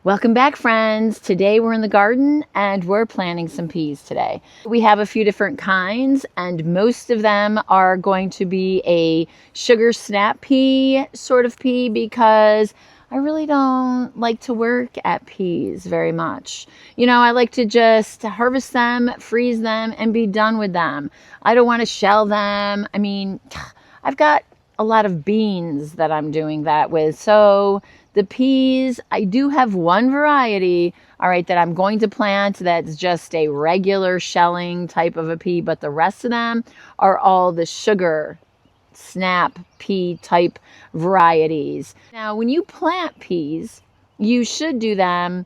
Welcome back, friends. Today we're in the garden and we're planting some peas today. We have a few different kinds and most of them are going to be a sugar snap pea sort of pea because I really don't like to work at peas very much. You know, I like to just harvest them, freeze them, and be done with them. I don't want to shell them. I mean, I've got a lot of beans that I'm doing that with. So the peas, I do have one variety, all right, that I'm going to plant that's just a regular shelling type of a pea, but the rest of them are all the sugar snap pea type varieties. Now, when you plant peas, you should do them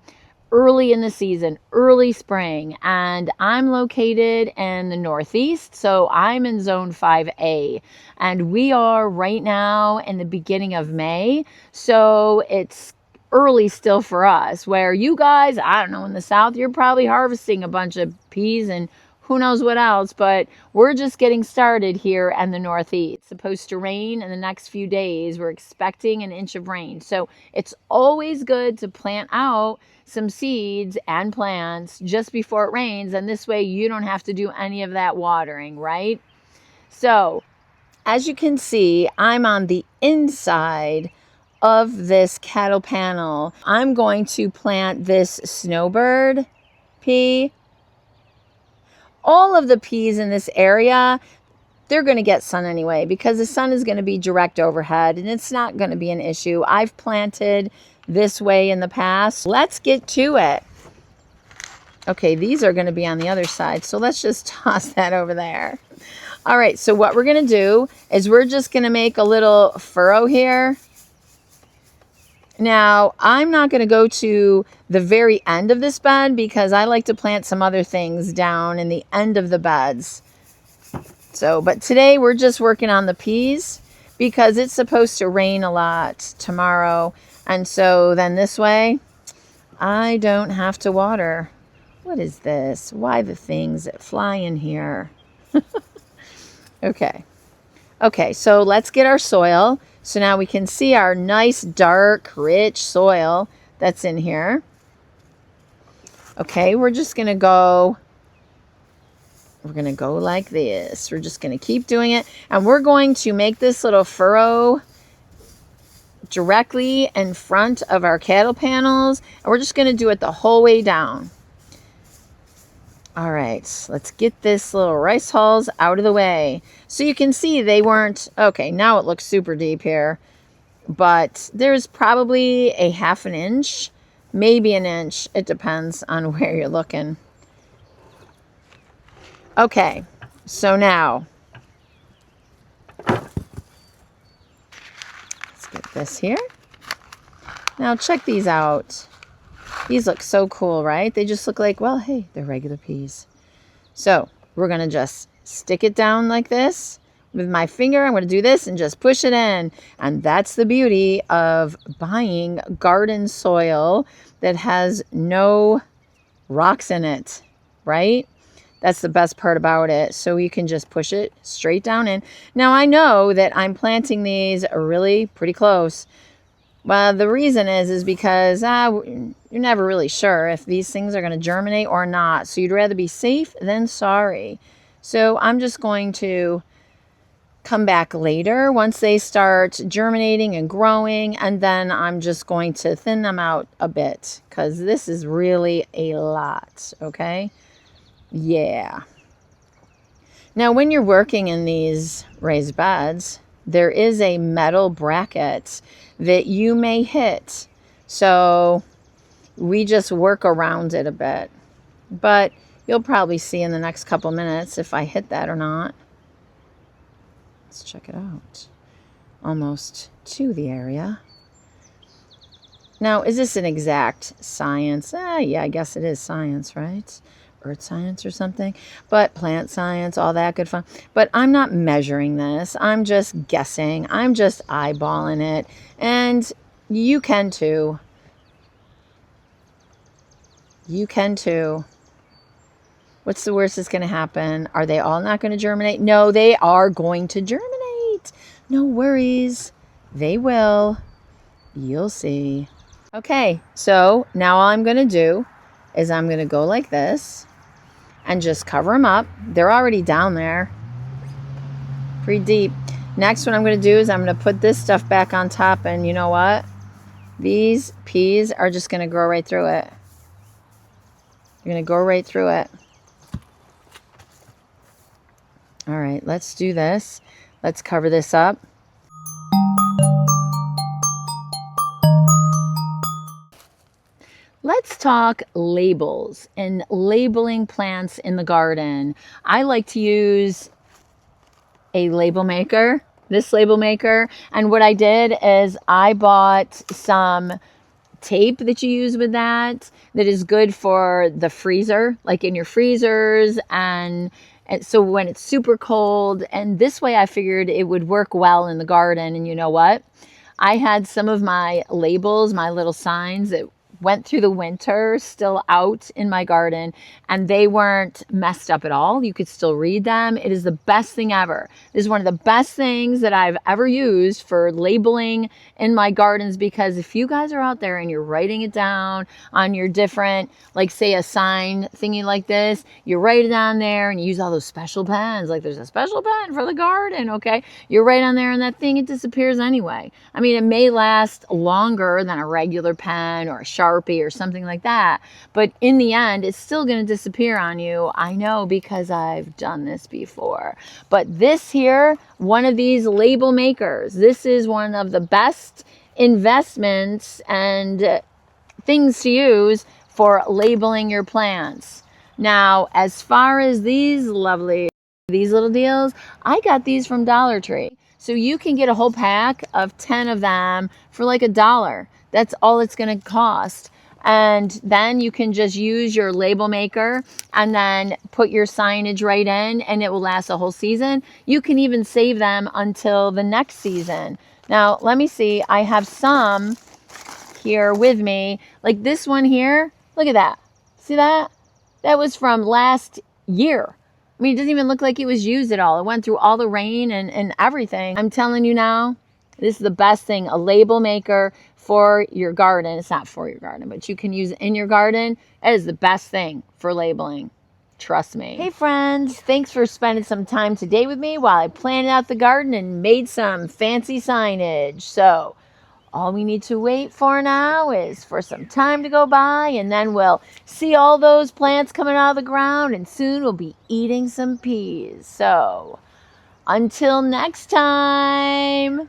early in the season, early spring, and I'm located in the Northeast, so I'm in zone 5A, and we are right now in the beginning of May, so it's early still for us, where you guys, I don't know, in the South, you're probably harvesting a bunch of peas and who knows what else, but we're just getting started here in the Northeast. It's supposed to rain in the next few days. We're expecting an inch of rain. So it's always good to plant out some seeds and plants just before it rains. And this way you don't have to do any of that watering, right? So as you can see, I'm on the inside of this cattle panel. I'm going to plant this snowbird pea. All of the peas in this area, they're going to get sun anyway because the sun is going to be direct overhead and it's not going to be an issue. I've planted this way in the past. Let's get to it. Okay, these are going to be on the other side, so let's just toss that over there. All right, so what we're going to do is we're just going to make a little furrow here. Now, I'm not going to go to the very end of this bed because I like to plant some other things down in the end of the beds. So, but today we're just working on the peas because it's supposed to rain a lot tomorrow. And so then this way, I don't have to water. What is this? Why the things that fly in here? Okay. Okay, so let's get our soil. So now we can see our nice, dark, rich soil that's in here. Okay, we're just going to go like this. We're just going to keep doing it. And we're going to make this little furrow directly in front of our cattle panels. And we're just going to do it the whole way down. All right, let's get this little rice hulls out of the way. So you can see they weren't, okay, now it looks super deep here, but there's probably a ½ an inch, maybe an inch. It depends on where you're looking. Okay, so now, let's get this here. Now check these out. These look so cool, right? They just look like, well, hey, they're regular peas. So we're going to just stick it down like this. With my finger, I'm going to do this and just push it in. And that's the beauty of buying garden soil that has no rocks in it, right? That's the best part about it. So you can just push it straight down in. Now I know that I'm planting these really pretty close. Well, the reason is because you're never really sure if these things are going to germinate or not. So you'd rather be safe than sorry. So I'm just going to come back later once they start germinating and growing. And then I'm just going to thin them out a bit because this is really a lot. Okay. Yeah. Now, when you're working in these raised beds, there is a metal bracket that you may hit. So we just work around it a bit. But you'll probably see in the next couple minutes if I hit that or not. Let's check it out. Almost to the area. Now, is this an exact science? Yeah, I guess it is science, right? Earth science or something, but plant science, all that good fun. But I'm not measuring this. I'm just guessing. I'm just eyeballing it. And you can too. You can too. What's the worst that's going to happen? Are they all not going to germinate? No, they are going to germinate. No worries. They will. You'll see. Okay, so now all I'm going to do is I'm going to go like this and just cover them up. They're already down there pretty deep. Next, what I'm going to do is I'm going to put this stuff back on top, and you know what? These peas are just going to grow right through it. You're going to go right through it. All right, let's do this. Let's cover this up. Let's talk labels and labeling plants in the garden. I like to use a label maker, this label maker. And what I did is I bought some tape that you use with that is good for the freezer, like in your freezers, and so when it's super cold. And this way I figured it would work well in the garden. And you know what? I had some of my labels, my little signs that went through the winter still out in my garden, and they weren't messed up at all. You could still read them. It is the best thing ever. This is one of the best things that I've ever used for labeling in my gardens, because if you guys are out there and you're writing it down on your different, like say a sign thingy like this, you write it on there and you use all those special pens, like there's a special pen for the garden, okay? You write on there and that thing, it disappears anyway. I mean, it may last longer than a regular pen or a Sharpie or something like that, but in the end, it's still going to disappear on you. I know, because I've done this before. But this here, one of these label makers, this is one of the best investments and things to use for labeling your plants. Now, as far as these little deals, I got these from Dollar Tree. So you can get a whole pack of 10 of them for like $1. That's all it's going to cost. And then you can just use your label maker and then put your signage right in, and it will last a whole season. You can even save them until the next season. Now, let me see. I have some here with me. Like this one here. Look at that. See that? That was from last year. I mean, it doesn't even look like it was used at all. It went through all the rain and everything. I'm telling you now, this is the best thing. A label maker for your garden. It's not for your garden, but you can use it in your garden. It is the best thing for labeling. Trust me. Hey friends, thanks for spending some time today with me while I planned out the garden and made some fancy signage. So all we need to wait for now is for some time to go by, and then we'll see all those plants coming out of the ground, and soon we'll be eating some peas. So until next time.